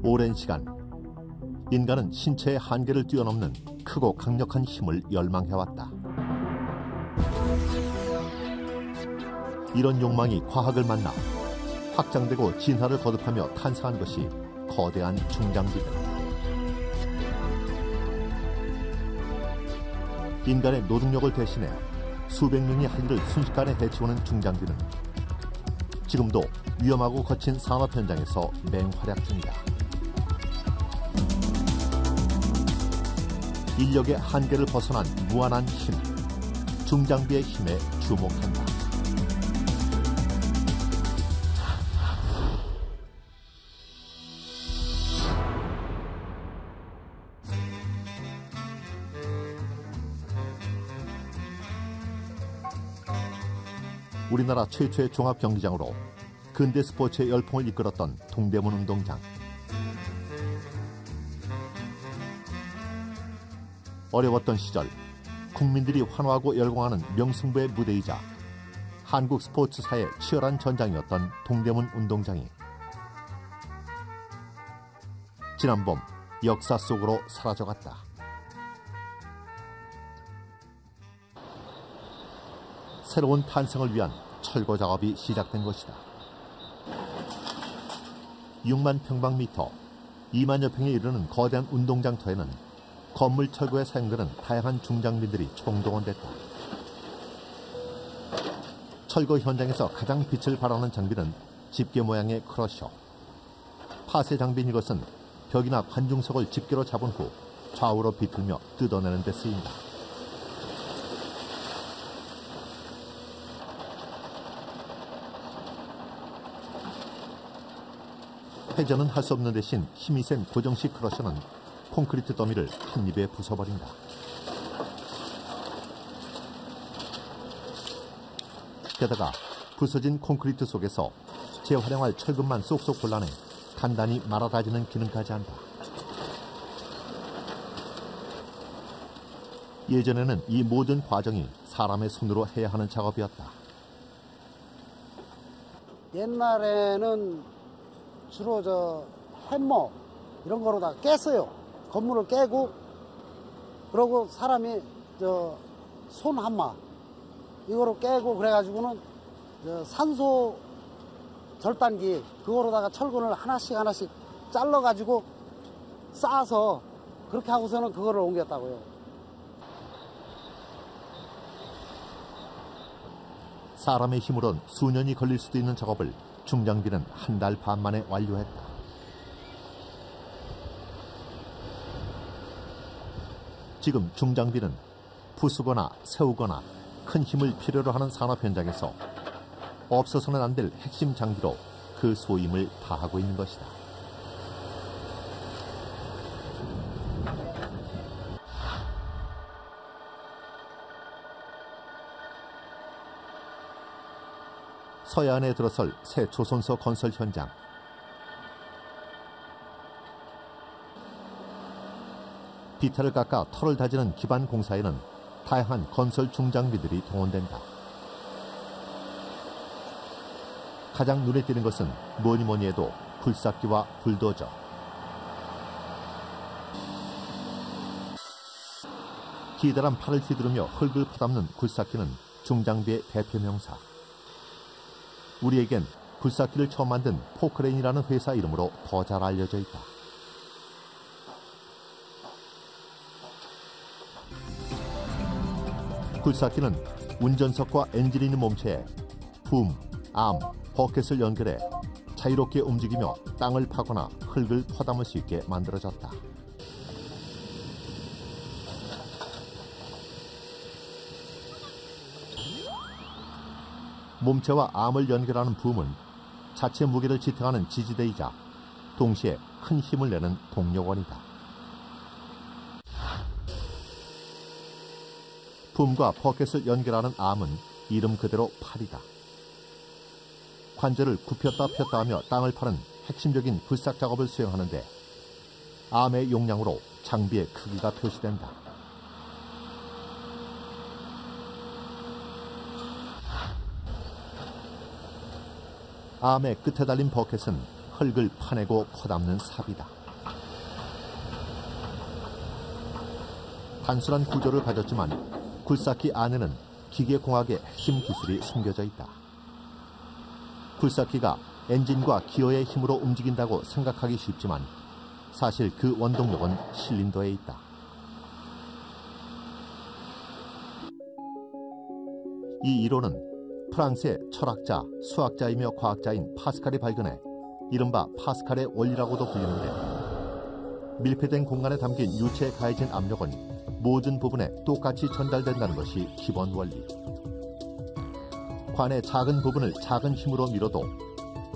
오랜 시간 인간은 신체의 한계를 뛰어넘는 크고 강력한 힘을 열망해왔다. 이런 욕망이 과학을 만나 확장되고 진화를 거듭하며 탄생한 것이 거대한 중장비들. 인간의 노동력을 대신해 수백 명이 할 일을 순식간에 해치우는 중장비는 지금도 위험하고 거친 산업 현장에서 맹활약 중이다. 인력의 한계를 벗어난 무한한 힘, 중장비의 힘에 주목한다. 우리나라 최초의 종합경기장으로 근대 스포츠의 열풍을 이끌었던 동대문 운동장. 어려웠던 시절 국민들이 환호하고 열광하는 명승부의 무대이자 한국 스포츠사의 치열한 전장이었던 동대문 운동장이 지난 봄 역사 속으로 사라져갔다. 새로운 탄생을 위한 철거 작업이 시작된 것이다. 6만 평방미터, 2만여 평에 이르는 거대한 운동장터에는 건물 철거에 사용되는 다양한 중장비들이 총동원됐다. 철거 현장에서 가장 빛을 발하는 장비는 집게 모양의 크러셔. 파쇄 장비인 이것은 벽이나 관중석을 집게로 잡은 후 좌우로 비틀며 뜯어내는 데 쓰인다. 회전은 할 수 없는 대신 힘이 센 고정식 크러셔는 콘크리트 더미를 한 입에 부숴버린다. 게다가 부서진 콘크리트 속에서 재활용할 철근만 쏙쏙 골라내 간단히 말아다지는 기능까지 한다. 예전에는 이 모든 과정이 사람의 손으로 해야 하는 작업이었다. 옛날에는 주로 햄머 이런 거로 다 깼어요. 건물을 깨고, 그러고 사람이 손 한마 이거로 깨고 그래가지고는 산소 절단기 그거로다가 철근을 하나씩 잘라가지고 쌓아서 그렇게 하고서는 그거를 옮겼다고요. 사람의 힘으론 수년이 걸릴 수도 있는 작업을 중장비는 한 달 반 만에 완료했다. 지금 중장비는 부수거나 세우거나 큰 힘을 필요로 하는 산업 현장에서 없어서는 안 될 핵심 장비로 그 소임을 다하고 있는 것이다. 서해안에 들어설 새 조선소 건설 현장. 비탈을 깎아 털을 다지는 기반 공사에는 다양한 건설 중장비들이 동원된다. 가장 눈에 띄는 것은 뭐니 해도 굴삭기와 불도저. 기다란 팔을 휘두르며 흙을 퍼담는 굴삭기는 중장비의 대표 명사. 우리에겐 굴삭기를 처음 만든 포크레인이라는 회사 이름으로 더 잘 알려져 있다. 굴삭기는 운전석과 엔진이 있는 몸체에 붐, 암, 버켓을 연결해 자유롭게 움직이며 땅을 파거나 흙을 퍼담을 수 있게 만들어졌다. 몸체와 암을 연결하는 붐은 자체 무게를 지탱하는 지지대이자 동시에 큰 힘을 내는 동력원이다. 붐과 버켓을 연결하는 암은 이름 그대로 팔이다. 관절을 굽혔다 폈다 하며 땅을 파는 핵심적인 굴삭 작업을 수행하는데 암의 용량으로 장비의 크기가 표시된다. 암의 끝에 달린 버켓은 흙을 파내고 퍼담는 삽이다. 단순한 구조를 가졌지만 굴삭기 안에는 기계공학의 핵심 기술이 숨겨져 있다. 굴삭기가 엔진과 기어의 힘으로 움직인다고 생각하기 쉽지만 사실 그 원동력은 실린더에 있다. 이 이론은 프랑스의 철학자, 수학자이며 과학자인 파스칼이 발견해 이른바 파스칼의 원리라고도 불리는데, 밀폐된 공간에 담긴 유체에 가해진 압력은 모든 부분에 똑같이 전달된다는 것이 기본 원리. 관의 작은 부분을 작은 힘으로 밀어도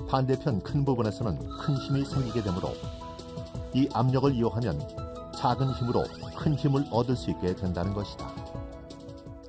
반대편 큰 부분에서는 큰 힘이 생기게 되므로 이 압력을 이용하면 작은 힘으로 큰 힘을 얻을 수 있게 된다는 것이다.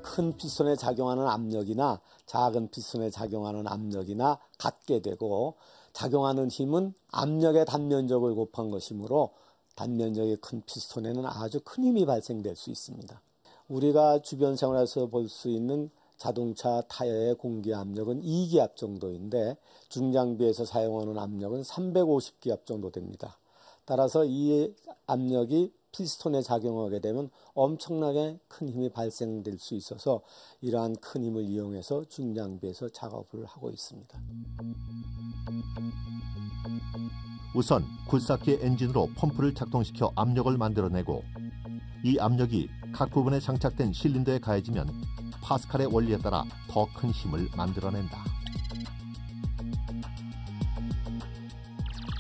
큰 피스톤에 작용하는 압력이나 작은 피스톤에 작용하는 압력이나 같게 되고, 작용하는 힘은 압력의 단면적을 곱한 것이므로 단면적이 큰 피스톤에는 아주 큰 힘이 발생될 수 있습니다. 우리가 주변 생활에서 볼 수 있는 자동차 타이어의 공기 압력은 2기압 정도인데 중장비에서 사용하는 압력은 350기압 정도 됩니다. 따라서 이 압력이 피스톤에 작용하게 되면 엄청나게 큰 힘이 발생될 수 있어서 이러한 큰 힘을 이용해서 중장비에서 작업을 하고 있습니다. 우선 굴삭기의 엔진으로 펌프를 작동시켜 압력을 만들어내고, 이 압력이 각 부분에 장착된 실린더에 가해지면 파스칼의 원리에 따라 더 큰 힘을 만들어낸다.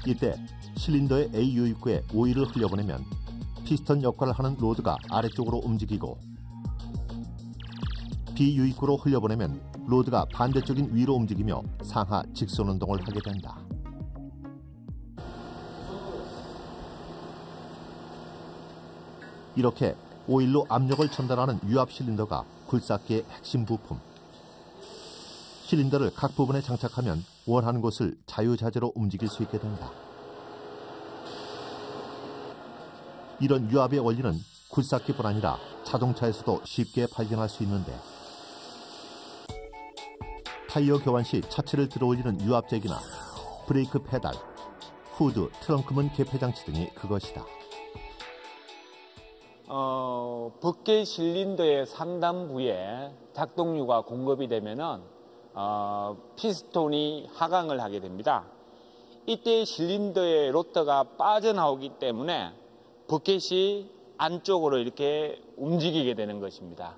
이때 실린더의 A 유입구에 오일을 흘려보내면 피스톤 역할을 하는 로드가 아래쪽으로 움직이고, B 유입구로 흘려보내면 로드가 반대쪽인 위로 움직이며 상하 직선 운동을 하게 된다. 이렇게 오일로 압력을 전달하는 유압 실린더가 굴삭기의 핵심 부품. 실린더를 각 부분에 장착하면 원하는 곳을 자유자재로 움직일 수 있게 된다. 이런 유압의 원리는 굴삭기뿐 아니라 자동차에서도 쉽게 발견할 수 있는데, 타이어 교환 시 차체를 들어올리는 유압잭이나 브레이크 페달, 후드, 트렁크문 개폐 장치 등이 그것이다. 버켓 실린더의 상단부에 작동유가 공급이 되면은 피스톤이 하강을 하게 됩니다. 이때 실린더의 로터가 빠져나오기 때문에 버켓이 안쪽으로 이렇게 움직이게 되는 것입니다.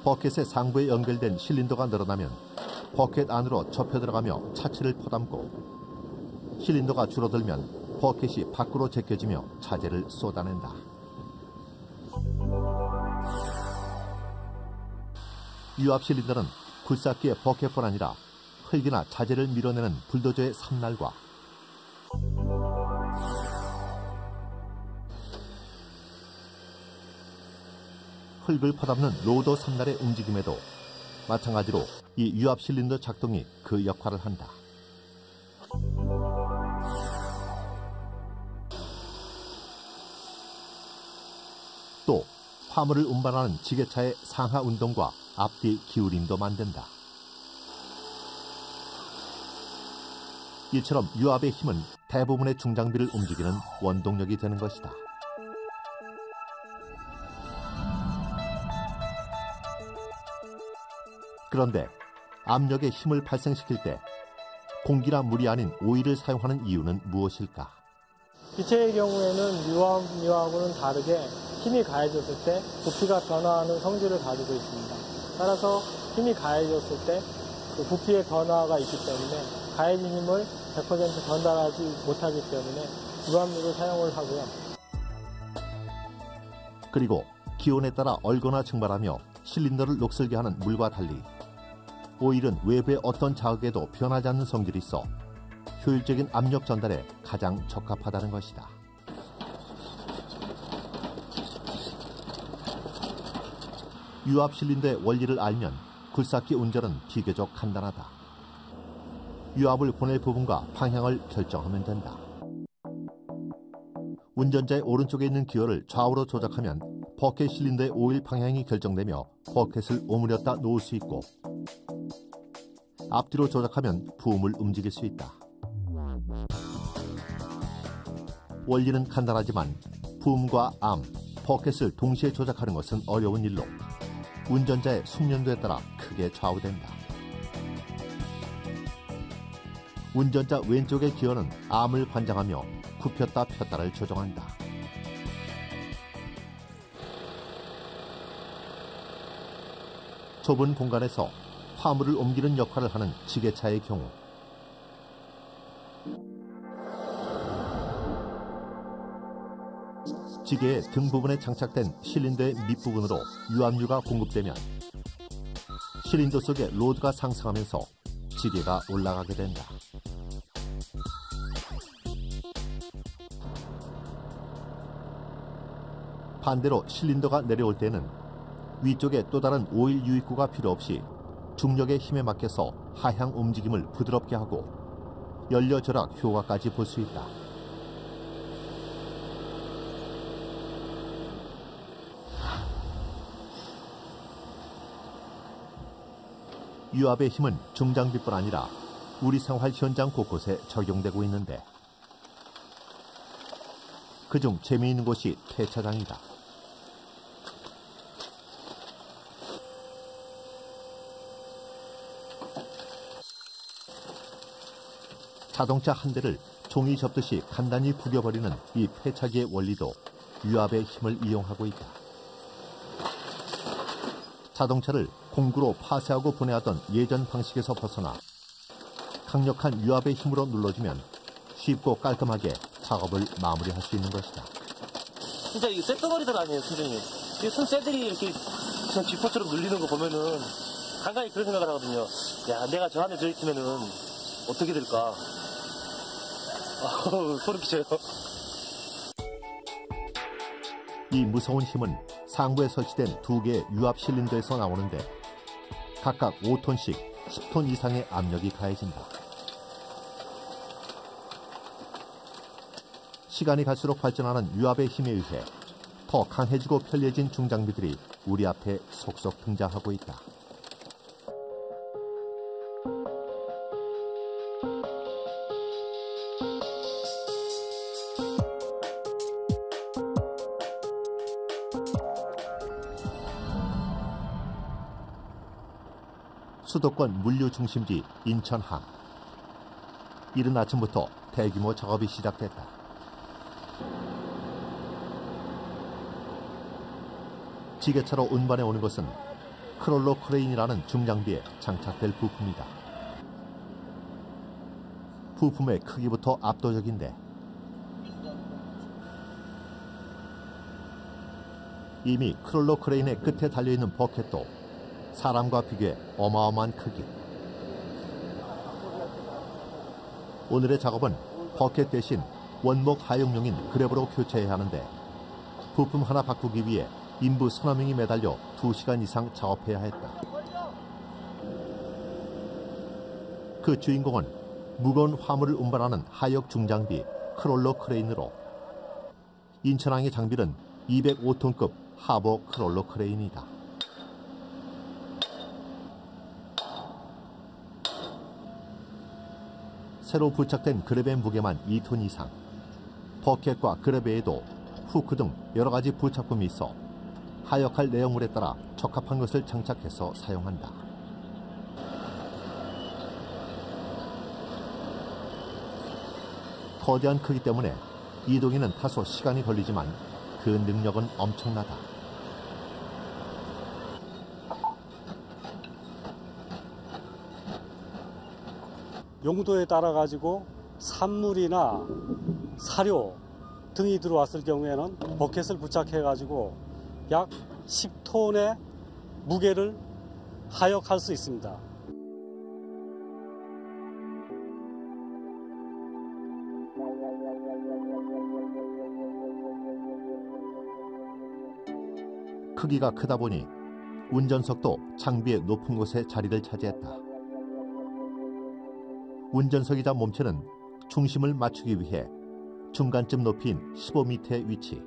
버켓의 상부에 연결된 실린더가 늘어나면 버켓 안으로 접혀 들어가며 차체를 퍼담고, 실린더가 줄어들면 버켓이 밖으로 제껴지며 차재를 쏟아낸다. 유압 실린더는 굴삭기의 버켓뿐 아니라 흙이나 자재를 밀어내는 불도저의 삼날과 흙을 퍼담는 로더 삼날의 움직임에도 마찬가지로 이 유압 실린더 작동이 그 역할을 한다. 또 화물을 운반하는 지게차의 상하 운동과 앞뒤 기울임도 만든다. 이처럼 유압의 힘은 대부분의 중장비를 움직이는 원동력이 되는 것이다. 그런데 압력의 힘을 발생시킬 때 공기나 물이 아닌 오일을 사용하는 이유는 무엇일까? 기체의 경우에는 유압하고는 다르게 힘이 가해졌을 때 부피가 변화하는 성질을 가지고 있습니다. 따라서 힘이 가해졌을 때 그 부피의 변화가 있기 때문에 가해진 힘을 100% 전달하지 못하기 때문에 유압류를 사용을 하고요. 그리고 기온에 따라 얼거나 증발하며 실린더를 녹슬게 하는 물과 달리 오일은 외부의 어떤 자극에도 변하지 않는 성질이 있어 효율적인 압력 전달에 가장 적합하다는 것이다. 유압 실린더의 원리를 알면 굴삭기 운전은 비교적 간단하다. 유압을 보낼 부분과 방향을 결정하면 된다. 운전자의 오른쪽에 있는 기어를 좌우로 조작하면 버켓 실린더의 오일 방향이 결정되며 버켓을 오므렸다 놓을 수 있고, 앞뒤로 조작하면 부음을 움직일 수 있다. 원리는 간단하지만 부음과 암, 버켓을 동시에 조작하는 것은 어려운 일로 운전자의 숙련도에 따라 크게 좌우된다. 운전자 왼쪽의 기어는 암을 관장하며 굽혔다 폈다를 조정한다. 좁은 공간에서 화물을 옮기는 역할을 하는 지게차의 경우 지게의 등 부분에 장착된 실린더의 밑부분으로 유압유가 공급되면 실린더 속에 로드가 상승하면서 지게가 올라가게 된다. 반대로 실린더가 내려올 때는 위쪽에 또 다른 오일 유입구가 필요 없이 중력의 힘에 맡겨서 하향 움직임을 부드럽게 하고 연료 절약 효과까지 볼 수 있다. 유압의 힘은 중장비뿐 아니라 우리 생활 현장 곳곳에 적용되고 있는데 그중 재미있는 곳이 폐차장이다. 자동차 한 대를 종이 접듯이 간단히 구겨버리는 이 폐차기의 원리도 유압의 힘을 이용하고 있다. 자동차를 공구로 파쇄하고 분해하던 예전 방식에서 벗어나 강력한 유압의 힘으로 눌러주면 쉽고 깔끔하게 작업을 마무리할 수 있는 것이다. 진짜 이게 쇳덩어리들 아니에요, 선생님. 이게 손 쇠들이 이렇게 그냥 쥐포처럼 눌리는 거 보면은 간간히 그런 생각을 하거든요. 야, 내가 저 안에 들어있으면은 어떻게 될까? 소름 끼쳐요. 이 무서운 힘은 상부에 설치된 두 개의 유압 실린더에서 나오는데 각각 5톤씩 10톤 이상의 압력이 가해진다. 시간이 갈수록 발전하는 유압의 힘에 의해 더 강해지고 편리해진 중장비들이 우리 앞에 속속 등장하고 있다. 수도권 물류 중심지 인천항. 이른 아침부터 대규모 작업이 시작됐다. 지게차로 운반해 오는 것은 크롤러 크레인이라는 중장비에 장착될 부품이다. 부품의 크기부터 압도적인데 이미 크롤러 크레인의 끝에 달려있는 버켓도 사람과 비교해 어마어마한 크기. 오늘의 작업은 버켓 대신 원목 하용용인 그랩으로 교체해야 하는데 부품 하나 바꾸기 위해 인부 서너 명이 매달려 2시간 이상 작업해야 했다. 그 주인공은 무거운 화물을 운반하는 하역 중장비 크롤러 크레인으로 인천항의 장비는 205톤급 하버 크롤러 크레인이다. 새로 부착된 그랩의 무게만 2톤 이상, 버켓과 그랩 외에도 후크 등 여러 가지 부착품이 있어 하역할 내용물에 따라 적합한 것을 장착해서 사용한다. 거대한 크기 때문에 이동에는 다소 시간이 걸리지만 그 능력은 엄청나다. 용도에 따라 가지고 산물이나 사료 등이 들어왔을 경우에는 버켓을 부착해 가지고 약 10톤의 무게를 하역할 수 있습니다. 크기가 크다 보니 운전석도 장비의 높은 곳에 자리를 차지했다. 운전석이자 몸체는 중심을 맞추기 위해 중간쯤 높이인 15m의 위치.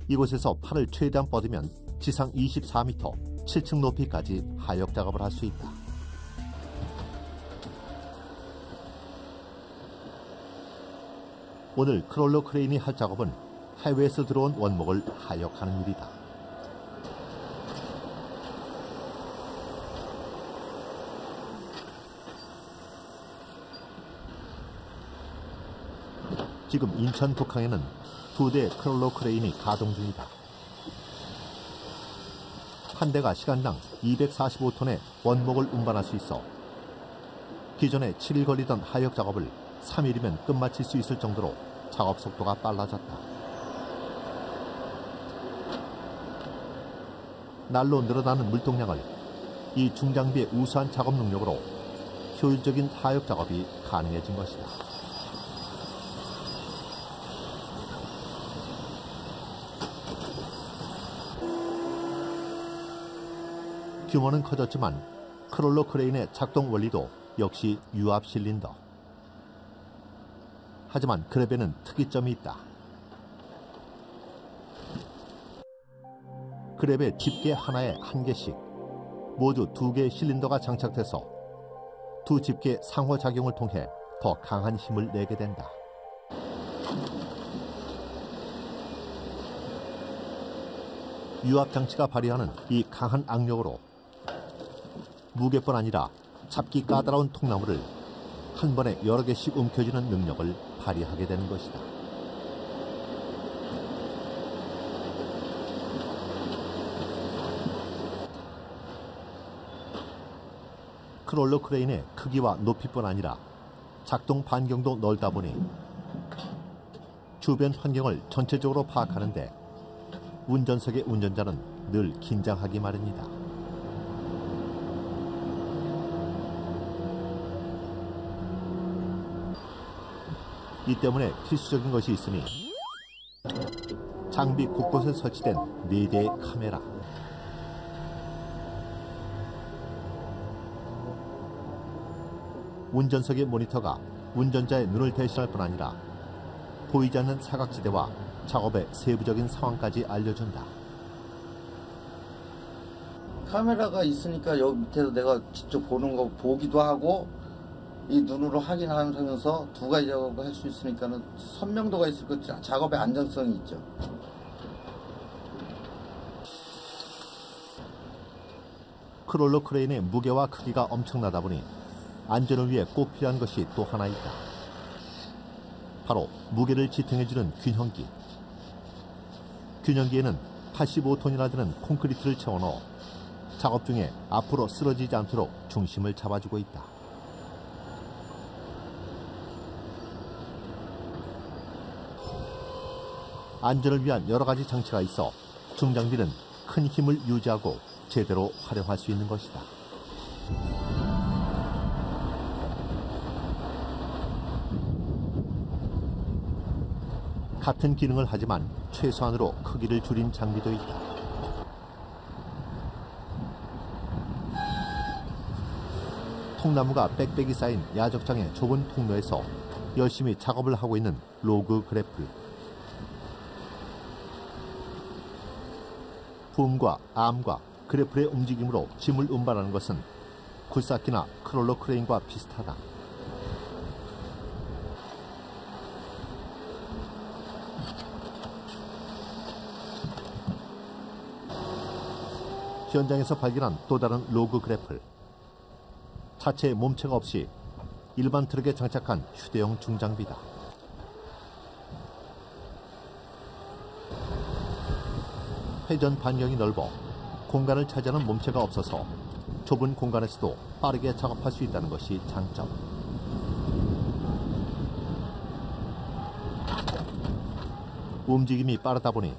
이곳에서 팔을 최대한 뻗으면 지상 24m, 7층 높이까지 하역 작업을 할 수 있다. 오늘 크롤러 크레인이 할 작업은 해외에서 들어온 원목을 하역하는 일이다. 지금 인천 북항에는 2대의 크롤러 크레인이 가동 중이다. 한 대가 시간당 245톤의 원목을 운반할 수 있어 기존에 7일 걸리던 하역 작업을 3일이면 끝마칠 수 있을 정도로 작업 속도가 빨라졌다. 날로 늘어나는 물동량을 이 중장비의 우수한 작업 능력으로 효율적인 하역 작업이 가능해진 것이다. 규모는 커졌지만 크롤러 크레인의 작동 원리도 역시 유압 실린더. 하지만 그랩에는 특이점이 있다. 그랩의 집게 하나에 1개씩 모두 2개의 실린더가 장착돼서 두 집게 상호작용을 통해 더 강한 힘을 내게 된다. 유압 장치가 발휘하는 이 강한 악력으로 무게뿐 아니라 잡기 까다로운 통나무를 한 번에 여러 개씩 움켜쥐는 능력을 발휘하게 되는 것이다. 크롤러 크레인의 크기와 높이뿐 아니라 작동 반경도 넓다 보니 주변 환경을 전체적으로 파악하는데 운전석의 운전자는 늘 긴장하기 마련이다. 이 때문에 필수적인 것이 있으니 장비 곳곳에 설치된 4대의 카메라. 운전석의 모니터가 운전자의 눈을 대신할 뿐 아니라 보이지 않는 사각지대와 작업의 세부적인 상황까지 알려준다. 카메라가 있으니까 여기 밑에서 내가 직접 보는 거 보기도 하고 이 눈으로 확인하면서 두 가지 작업을 할 수 있으니까는 선명도가 있을 것, 작업의 안정성이 있죠. 크롤러 크레인의 무게와 크기가 엄청나다 보니 안전을 위해 꼭 필요한 것이 또 하나 있다. 바로 무게를 지탱해주는 균형기. 균형기에는 85톤이나 되는 콘크리트를 채워넣어 작업 중에 앞으로 쓰러지지 않도록 중심을 잡아주고 있다. 안전을 위한 여러 가지 장치가 있어 중장비는 큰 힘을 유지하고 제대로 활용할 수 있는 것이다. 같은 기능을 하지만 최소한으로 크기를 줄인 장비도 있다. 통나무가 빽빽이 쌓인 야적장의 좁은 통로에서 열심히 작업을 하고 있는 로그 그래플. 붐과 암과 그래플의 움직임으로 짐을 운반하는 것은 굴삭기나 크롤러 크레인과 비슷하다. 현장에서 발견한 또 다른 로그 그래플. 차체에 몸체가 없이 일반 트럭에 장착한 휴대용 중장비다. 회전 반경이 넓어 공간을 차지하는 몸체가 없어서 좁은 공간에서도 빠르게 작업할 수 있다는 것이 장점. 움직임이 빠르다 보니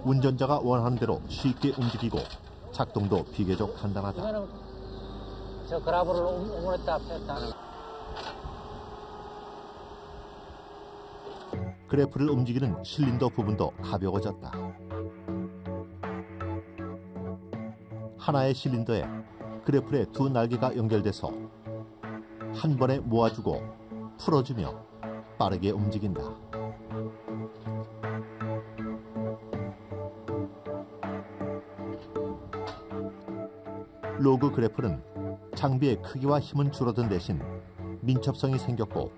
운전자가 원하는 대로 쉽게 움직이고 작동도 비교적 간단하다. 저 그라브를 오므렸다 폈다. 그래프를 움직이는 실린더 부분도 가벼워졌다. 하나의 실린더에 그래플의 두 날개가 연결돼서 한 번에 모아주고 풀어주며 빠르게 움직인다. 로그 그래플은 장비의 크기와 힘은 줄어든 대신 민첩성이 생겼고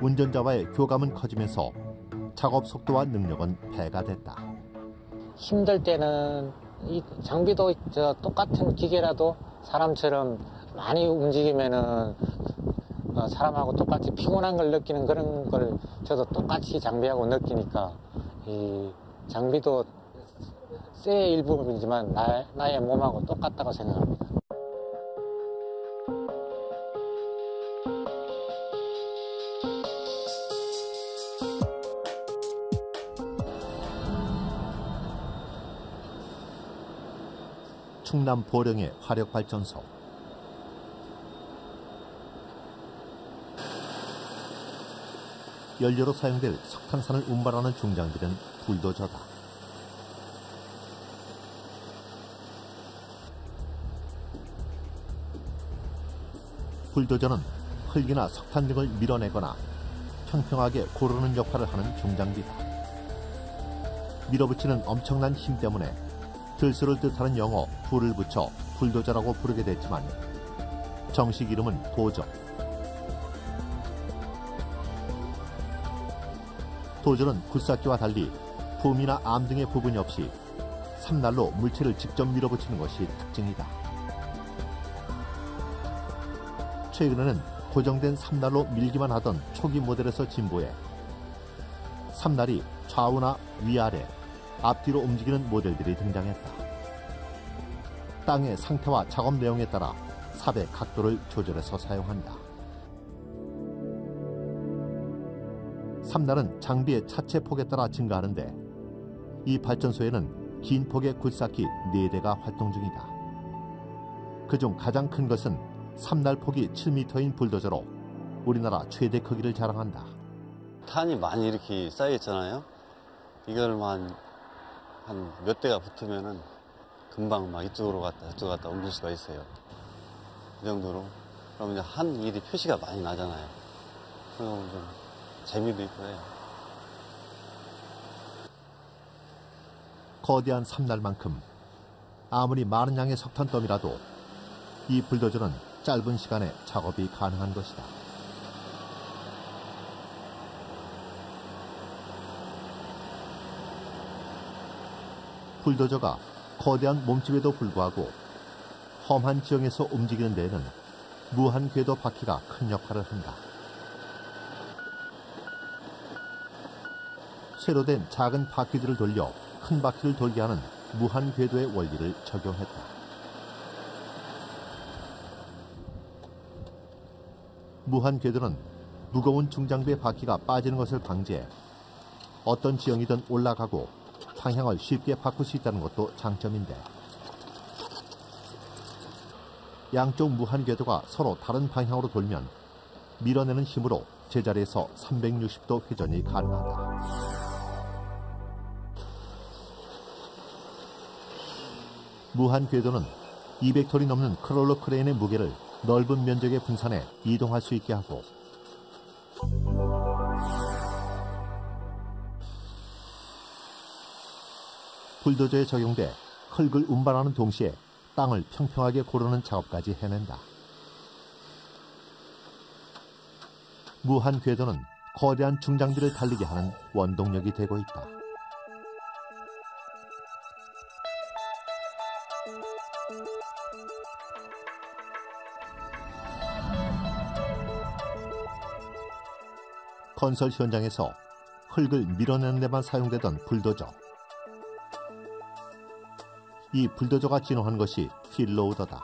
운전자와의 교감은 커지면서 작업 속도와 능력은 배가 됐다. 힘들 때는 이 장비도 똑같은 기계라도 사람처럼 많이 움직이면은 사람하고 똑같이 피곤한 걸 느끼는 그런 걸 저도 똑같이 장비하고 느끼니까 이 장비도 쇠의 일부분이지만 나의 몸하고 똑같다고 생각합니다. 충남 보령의 화력발전소. 연료로 사용될 석탄산을 운반하는 중장비는 불도저다. 불도저는 흙이나 석탄 등을 밀어내거나 평평하게 고르는 역할을 하는 중장비다. 밀어붙이는 엄청난 힘 때문에 들소를 뜻하는 영어 불을 붙여 불도저라고 부르게 됐지만 정식 이름은 도저. 도저는 굴삭기와 달리 붐이나 암 등의 부분이 없이 삼날로 물체를 직접 밀어붙이는 것이 특징이다. 최근에는 고정된 삼날로 밀기만 하던 초기 모델에서 진보해 삼날이 좌우나 위아래, 앞뒤로 움직이는 모델들이 등장했다. 땅의 상태와 작업 내용에 따라 삽의 각도를 조절해서 사용한다. 삼날은 장비의 차체 폭에 따라 증가하는데 이 발전소에는 긴 폭의 굴삭기 4대가 활동 중이다. 그중 가장 큰 것은 삼날 폭이 7m인 불도저로 우리나라 최대 크기를 자랑한다. 탄이 많이 이렇게 쌓여있잖아요. 이걸만 한 몇 대가 붙으면은 금방 막 이쪽으로 갔다 저쪽으로 갔다 옮길 수가 있어요. 그 정도로. 그럼 이제 한 일이 표시가 많이 나잖아요. 그럼 좀 재미도 있고 해요. 거대한 삼날만큼 아무리 많은 양의 석탄 더미라도 이 불도저는 짧은 시간에 작업이 가능한 것이다. 불도저가 거대한 몸집에도 불구하고 험한 지형에서 움직이는 데에는 무한 궤도 바퀴가 큰 역할을 한다. 쇠로 된 작은 바퀴들을 돌려 큰 바퀴를 돌게 하는 무한 궤도의 원리를 적용했다. 무한 궤도는 무거운 중장비의 바퀴가 빠지는 것을 방지해 어떤 지형이든 올라가고 방향을 쉽게 바꿀 수 있다는 것도 장점인데 양쪽 무한 궤도가 서로 다른 방향으로 돌면 밀어내는 힘으로 제자리에서 360도 회전이 가능하다. 무한 궤도는 200톤이 넘는 크롤러 크레인의 무게를 넓은 면적에 분산해 이동할 수 있게 하고 불도저에 적용돼 흙을 운반하는 동시에 땅을 평평하게 고르는 작업까지 해낸다. 무한 궤도는 거대한 중장비를 달리게 하는 원동력이 되고 있다. 건설 현장에서 흙을 밀어내는 데만 사용되던 불도저. 이 불도저가 진화한 것이 필로우더다.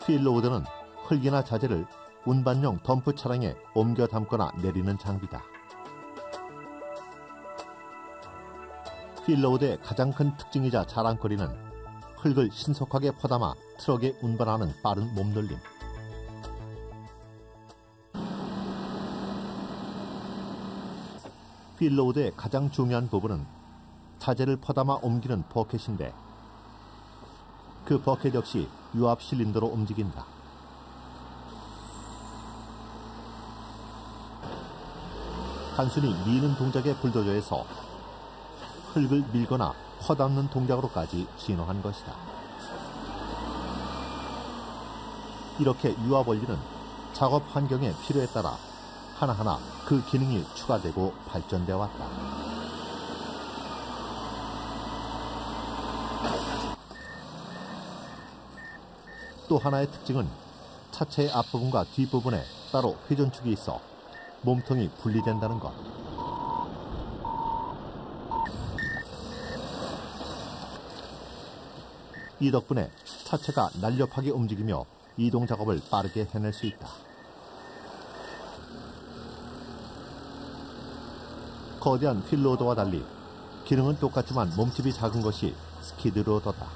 필로우더는 흙이나 자재를 운반용 덤프 차량에 옮겨 담거나 내리는 장비다. 필로우더의 가장 큰 특징이자 자랑거리는 흙을 신속하게 퍼담아 트럭에 운반하는 빠른 몸놀림. 필로우드의 가장 중요한 부분은 자재를 퍼담아 옮기는 버켓인데 그 버켓 역시 유압 실린더로 움직인다. 단순히 미는 동작의 불도저에서 흙을 밀거나 퍼담는 동작으로까지 진화한 것이다. 이렇게 유압 원리는 작업 환경의 필요에 따라 하나하나 그 기능이 추가되고 발전되어 왔다. 또 하나의 특징은 차체의 앞부분과 뒷부분에 따로 회전축이 있어 몸통이 분리된다는 것. 이 덕분에 차체가 날렵하게 움직이며 이동 작업을 빠르게 해낼 수 있다. 거대한 휠로더와 달리 기능은 똑같지만 몸집이 작은 것이 스키드로더다.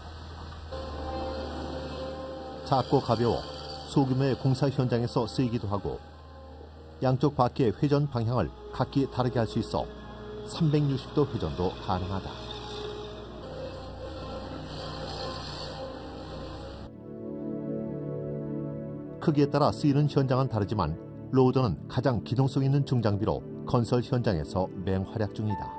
작고 가벼워 소규모의 공사 현장에서 쓰이기도 하고 양쪽 바퀴의 회전 방향을 각기 다르게 할 수 있어 360도 회전도 가능하다. 크기에 따라 쓰이는 현장은 다르지만 로더는 가장 기동성 있는 중장비로 건설 현장에서 맹활약 중이다.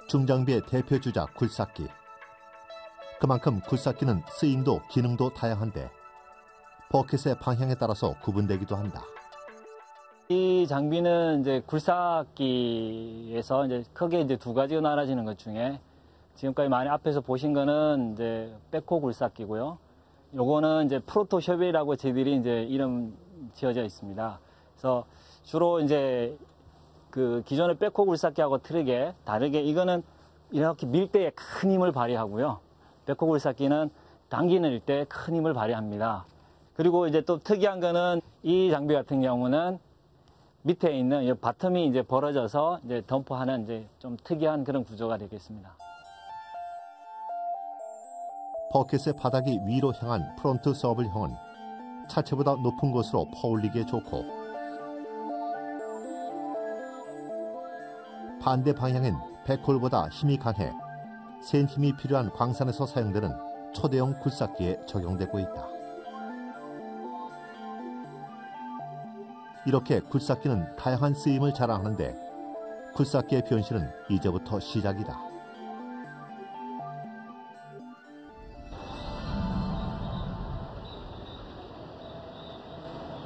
중장비의 대표 주자 굴삭기. 그만큼 굴삭기는 쓰임도 기능도 다양한데 버켓의 방향에 따라서 구분되기도 한다. 이 장비는 이제 굴삭기에서 이제 크게 이제 두 가지로 나눠지는 것 중에 지금까지 많이 앞에서 보신 거는 이제 백호 굴삭기고요. 요거는 이제 프로토쇼벨이라고 저희들이 이제 이름 지어져 있습니다. 그래서 주로 이제 그 기존의 백호 굴삭기하고 다르게 이거는 이렇게 밀 때 큰 힘을 발휘하고요. 백호 굴삭기는 당기는 때 큰 힘을 발휘합니다. 그리고 이제 또 특이한 거는 이 장비 같은 경우는 밑에 있는 이 바텀이 이제 벌어져서 이제 덤프하는 이제 좀 특이한 그런 구조가 되겠습니다. 버켓의 바닥이 위로 향한 프론트 서블형은 차체보다 높은 곳으로 퍼올리기에 좋고 반대 방향엔 백홀보다 힘이 강해 센 힘이 필요한 광산에서 사용되는 초대형 굴삭기에 적용되고 있다. 이렇게 굴삭기는 다양한 쓰임을 자랑하는데 굴삭기의 변신은 이제부터 시작이다.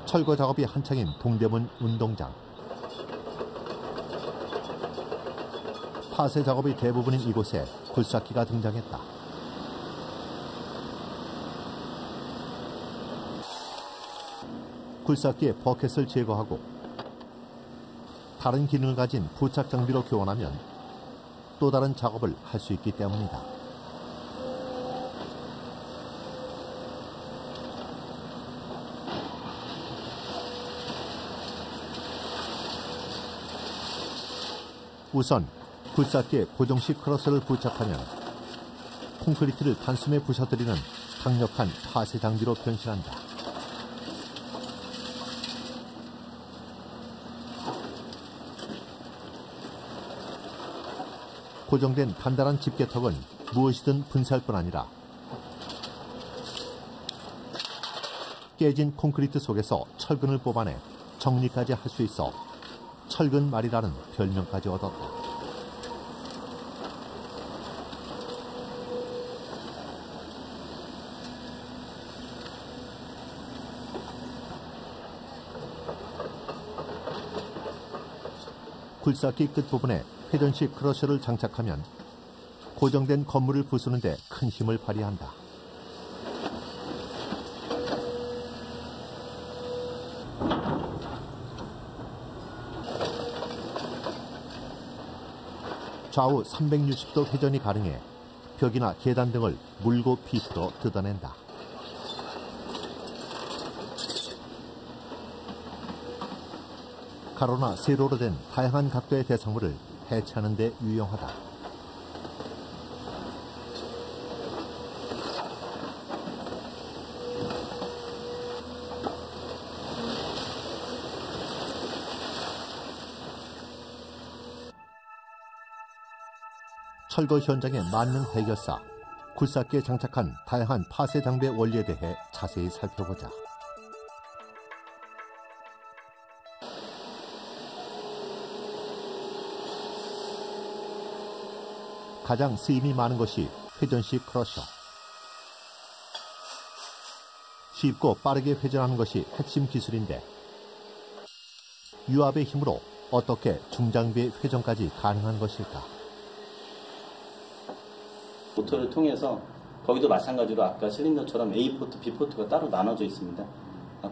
철거 작업이 한창인 동대문 운동장. 파쇄 작업이 대부분인 이곳에 굴삭기가 등장했다. 굴삭기의 버켓을 제거하고 다른 기능을 가진 부착 장비로 교환하면 또 다른 작업을 할 수 있기 때문이다. 우선 굴삭기에 고정식 크러스를 부착하면 콘크리트를 단숨에 부셔뜨리는 강력한 파쇄 장비로 변신한다. 고정된 단단한 집게턱은 무엇이든 분사할 뿐 아니라 깨진 콘크리트 속에서 철근을 뽑아내 정리까지 할 수 있어 철근말이라는 별명까지 얻었다. 굴삭기 끝부분에 회전식 크러셔를 장착하면 고정된 건물을 부수는 데 큰 힘을 발휘한다. 좌우 360도 회전이 가능해 벽이나 계단 등을 물고 피부로 뜯어낸다. 가로나 세로로 된 다양한 각도의 대상물을 해체하는 데 유용하다. 철거 현장의 만능 해결사, 굴삭기에 장착한 다양한 파쇄 장비의 원리에 대해 자세히 살펴보자. 가장 쓰임이 많은 것이 회전식 크러셔. 쉽고 빠르게 회전하는 것이 핵심 기술인데 유압의 힘으로 어떻게 중장비의 회전까지 가능한 것일까? 모터를 통해서 거기도 마찬가지로 아까 실린더처럼 A포트, B포트가 따로 나눠져 있습니다.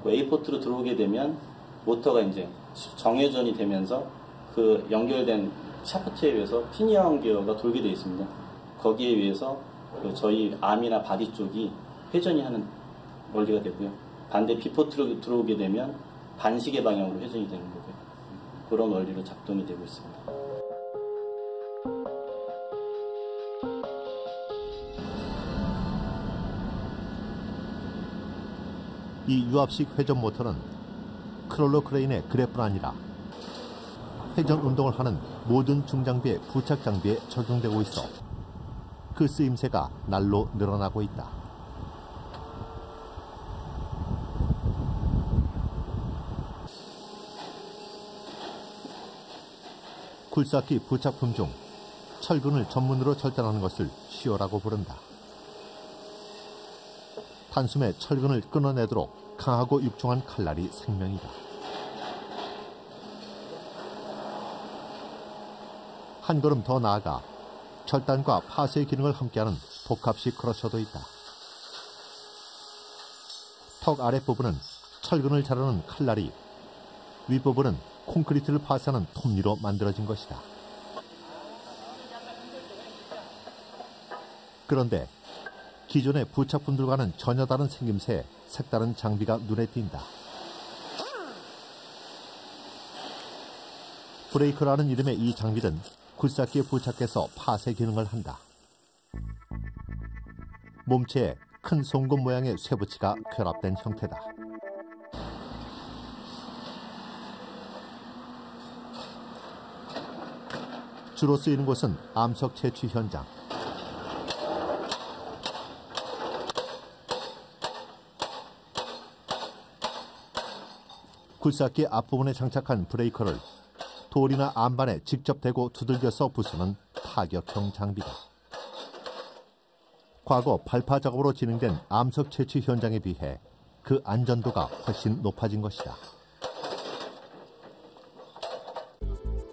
A포트로 들어오게 되면 모터가 이제 정회전이 되면서 그 연결된 샤프트에 의해서 피니언 기어가 돌게 되어 있습니다. 거기에 의해서 저희 암이나 바디 쪽이 회전이 하는 원리가 되고요. 반대 B포트로 들어오게 되면 반시계 방향으로 회전이 되는 거고요. 그런 원리로 작동이 되고 있습니다. 이 유압식 회전 모터는 크롤러 크레인의 그래뿐 아니라 회전 운동을 하는 모든 중장비의 부착 장비에 적용되고 있어 그 쓰임새가 날로 늘어나고 있다. 굴삭기 부착품 중 철근을 전문으로 절단하는 것을 시어라고 부른다. 단숨에 철근을 끊어내도록 강하고 육중한 칼날이 생명이다. 한 걸음 더 나아가 절단과 파쇄 기능을 함께하는 복합식 크러셔도 있다. 턱 아랫부분은 철근을 자르는 칼날이, 윗부분은 콘크리트를 파쇄하는 톱니로 만들어진 것이다. 그런데 기존의 부착품들과는 전혀 다른 생김새의 색다른 장비가 눈에 띈다. 브레이커라는 이름의 이 장비는 굴삭기에 부착해서 파쇄 기능을 한다. 몸체에 큰 송곳 모양의 쇠붙이가 결합된 형태다. 주로 쓰이는 곳은 암석 채취 현장. 굴삭기 앞부분에 장착한 브레이커를 돌이나 안반에 직접 대고 두들겨서 부수는 타격형 장비다. 과거 발파 작업으로 진행된 암석 채취 현장에 비해 그 안전도가 훨씬 높아진 것이다.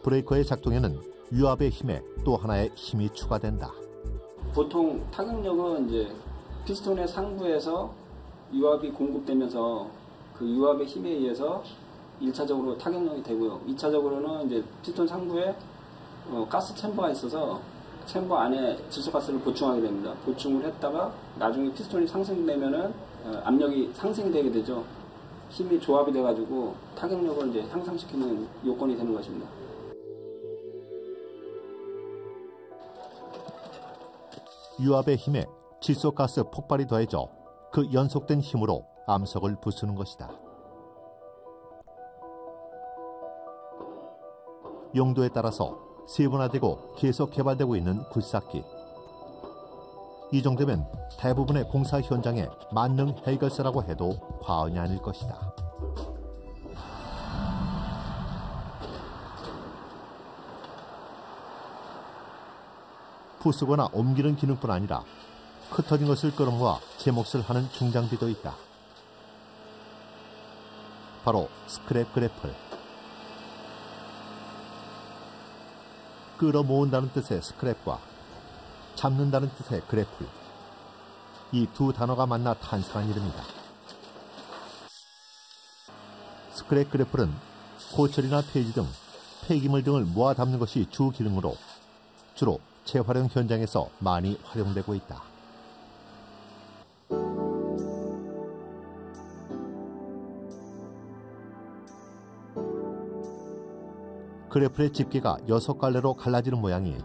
브레이커의 작동에는 유압의 힘에 또 하나의 힘이 추가된다. 보통 타격력은 이제 피스톤의 상부에서 유압이 공급되면서 그 유압의 힘에 의해서 1차적으로 타격력이 되고요. 2차적으로는 이제 피스톤 상부에 가스 챔버가 있어서 챔버 안에 질소가스를 보충하게 됩니다. 보충을 했다가 나중에 피스톤이 상승되면은 압력이 상승되게 되죠. 힘이 조합이 돼가지고 타격력을 이제 향상시키는 요건이 되는 것입니다. 유압의 힘에 질소가스 폭발이 더해져 그 연속된 힘으로 암석을 부수는 것이다. 용도에 따라서 세분화되고 계속 개발되고 있는 굴삭기. 이 정도면 대부분의 공사 현장의 만능 해결사라고 해도 과언이 아닐 것이다. 부수거나 옮기는 기능뿐 아니라 흩어진 것을 끌어모아 제 몫을 하는 중장비도 있다. 바로 스크랩 그래플. 끌어모은다는 뜻의 스크랩과 잡는다는 뜻의 그래플. 이 두 단어가 만나 탄생한 이름이다. 스크랩 그래플은 고철이나 폐지 등 폐기물 등을 모아 담는 것이 주 기능으로 주로 재활용 현장에서 많이 활용되고 있다. 그래플의 집게가 6갈래로 갈라지는 모양이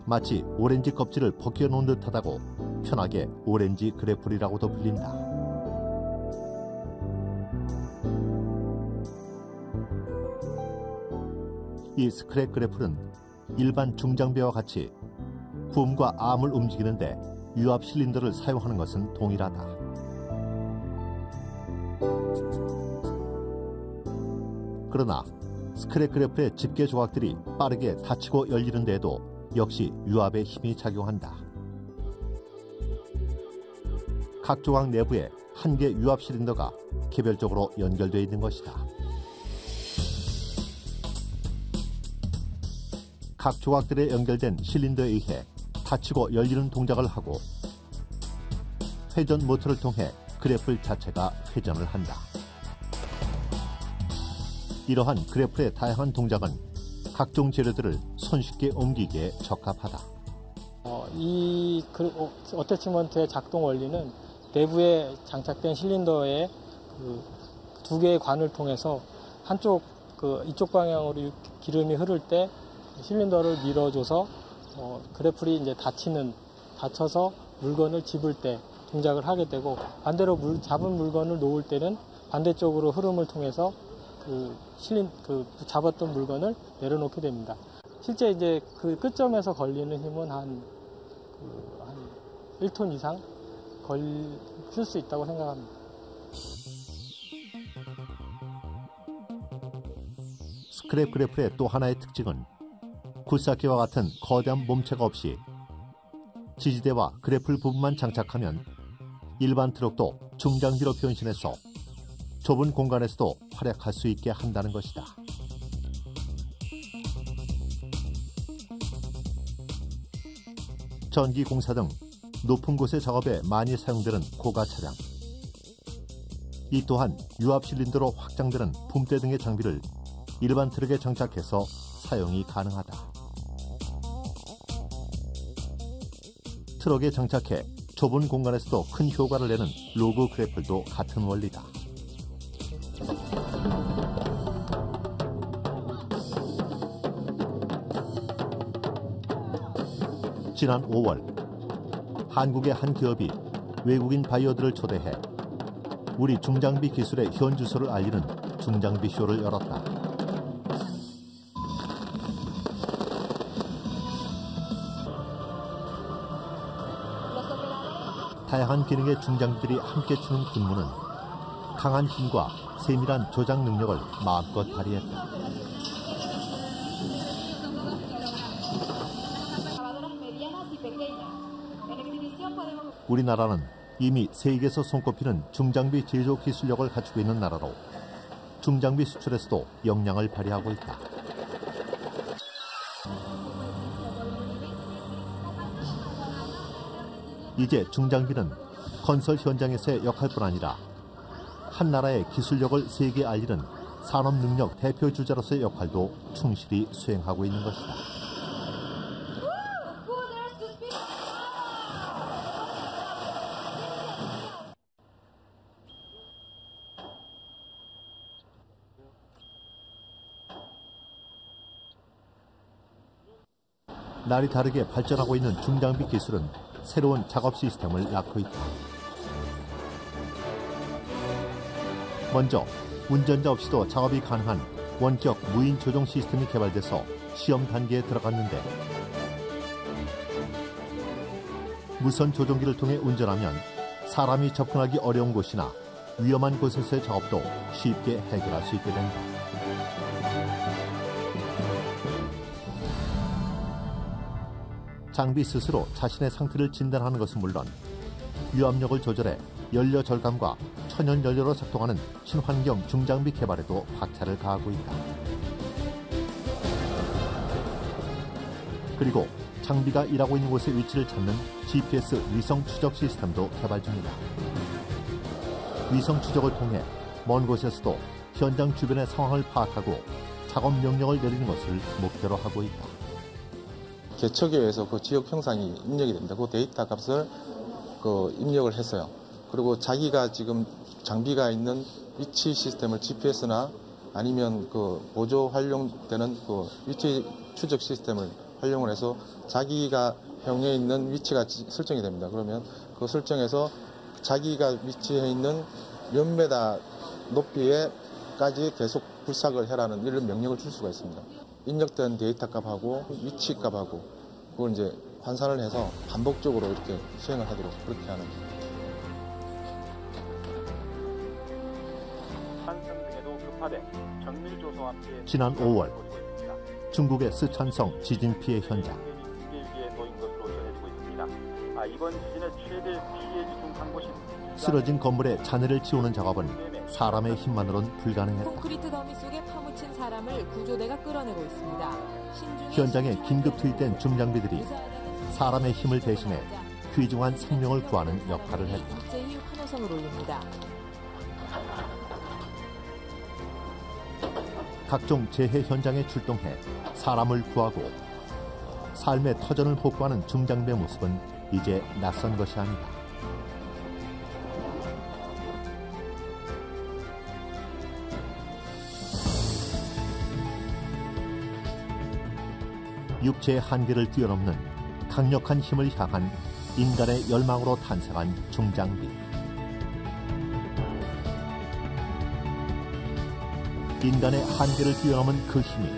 마치 오렌지 껍질을 벗겨놓은 듯하다고 편하게 오렌지 그래플이라고도 불린다. 이 스크랩 그래플은 일반 중장비와 같이 붐과 암을 움직이는데 유압 실린더를 사용하는 것은 동일하다. 그러나 스크랩 그래플의 집게 조각들이 빠르게 닫히고 열리는 데에도 역시 유압의 힘이 작용한다. 각 조각 내부에 한 개 유압 실린더가 개별적으로 연결되어 있는 것이다. 각 조각들에 연결된 실린더에 의해 닫히고 열리는 동작을 하고 회전 모터를 통해 그래플 자체가 회전을 한다. 이러한 그래플의 다양한 동작은 각종 재료들을 손쉽게 옮기기에 적합하다. 이 어태치먼트의 작동 원리는 내부에 장착된 실린더의 두 개의 관을 통해서 한쪽 이쪽 방향으로 기름이 흐를 때 실린더를 밀어줘서 그래플이 이제 닫혀서 물건을 집을 때 동작을 하게 되고, 반대로 잡은 물건을 놓을 때는 반대쪽으로 흐름을 통해서 잡았던 물건을 내려놓게 됩니다. 실제 이제 그 끝점에서 걸리는 힘은 한 1톤 이상 쓸 수 있다고 생각합니다. 스크랩 그래플의 또 하나의 특징은 굴삭기와 같은 거대한 몸체가 없이 지지대와 그래플 부분만 장착하면 일반 트럭도 중장비로 변신해서 좁은 공간에서도 활약할 수 있게 한다는 것이다. 전기 공사 등 높은 곳의 작업에 많이 사용되는 고가 차량. 이 또한 유압 실린더로 확장되는 붐대 등의 장비를 일반 트럭에 장착해서 사용이 가능하다. 트럭에 장착해 좁은 공간에서도 큰 효과를 내는 로그 그래플도 같은 원리다. 지난 5월 한국의 한 기업이 외국인 바이어들을 초대해 우리 중장비 기술의 현주소를 알리는 중장비 쇼를 열었다. 다양한 기능의 중장비들이 함께 추는 군무는 강한 힘과 세밀한 조작 능력을 마음껏 발휘했다. 우리나라는 이미 세계에서 손꼽히는 중장비 제조 기술력을 갖추고 있는 나라로 중장비 수출에서도 역량을 발휘하고 있다. 이제 중장비는 건설 현장에서의 역할뿐 아니라 한 나라의 기술력을 세계에 알리는 산업능력 대표 주자로서의 역할도 충실히 수행하고 있는 것이다. 날이 다르게 발전하고 있는 중장비 기술은 새로운 작업 시스템을 낳고 있다. 먼저 운전자 없이도 작업이 가능한 원격 무인 조종 시스템이 개발돼서 시험 단계에 들어갔는데, 무선 조종기를 통해 운전하면 사람이 접근하기 어려운 곳이나 위험한 곳에서의 작업도 쉽게 해결할 수 있게 된다. 장비 스스로 자신의 상태를 진단하는 것은 물론 유압력을 조절해 연료 절감과 천연 연료로 작동하는 친환경 중장비 개발에도 박차를 가하고 있다. 그리고 장비가 일하고 있는 곳의 위치를 찾는 GPS 위성 추적 시스템도 개발 중이다. 위성 추적을 통해 먼 곳에서도 현장 주변의 상황을 파악하고 작업 명령을 내리는 것을 목표로 하고 있다. 개척에 의해서 그 지역 형상이 입력이 됩니다. 그 데이터 값을 입력을 했어요. 그리고 자기가 지금 장비가 있는 위치 시스템을 GPS나 아니면 보조 활용되는 위치 추적 시스템을 활용을 해서 자기가 병에 있는 위치가 설정이 됩니다. 그러면 그 설정에서 자기가 위치해 있는 몇 메다 높이에까지 계속 불삭을 해라는 이런 명령을 줄 수가 있습니다. 입력된 데이터 값하고 위치 값하고 그걸 이제 환산을 해서 반복적으로 이렇게 수행을 하도록 그렇게 하는. 지난 5월 중국의 스촨성 지진 피해 현장. 이번 지진의 최대 피해 지중 한 곳이 쓰러진 건물의 잔해를 치우는 작업은 사람의 힘만으로는 불가능했다. 콘크리트 더미 속에 파묻힌 사람을 구조대가 끌어내고 있습니다. 현장에 긴급 투입된 중장비들이 사람의 힘을 대신해 귀중한 생명을 구하는 역할을 했다. 일제히 환호성을 올립니다. 각종 재해 현장에 출동해 사람을 구하고 삶의 터전을 복구하는 중장비의 모습은 이제 낯선 것이 아니다. 육체의 한계를 뛰어넘는 강력한 힘을 향한 인간의 열망으로 탄생한 중장비. 인간의 한계를 뛰어넘은 그 힘이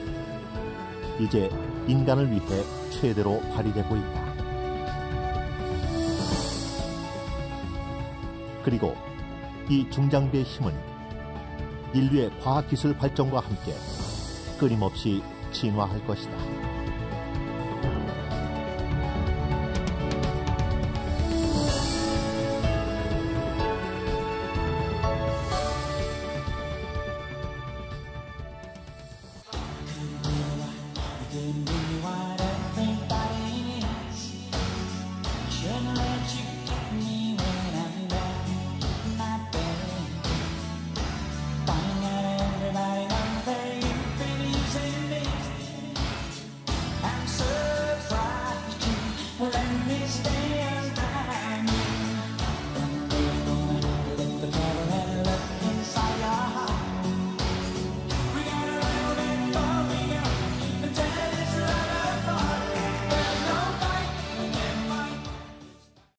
이제 인간을 위해 최대로 발휘되고 있다. 그리고 이 중장비의 힘은 인류의 과학기술 발전과 함께 끊임없이 진화할 것이다.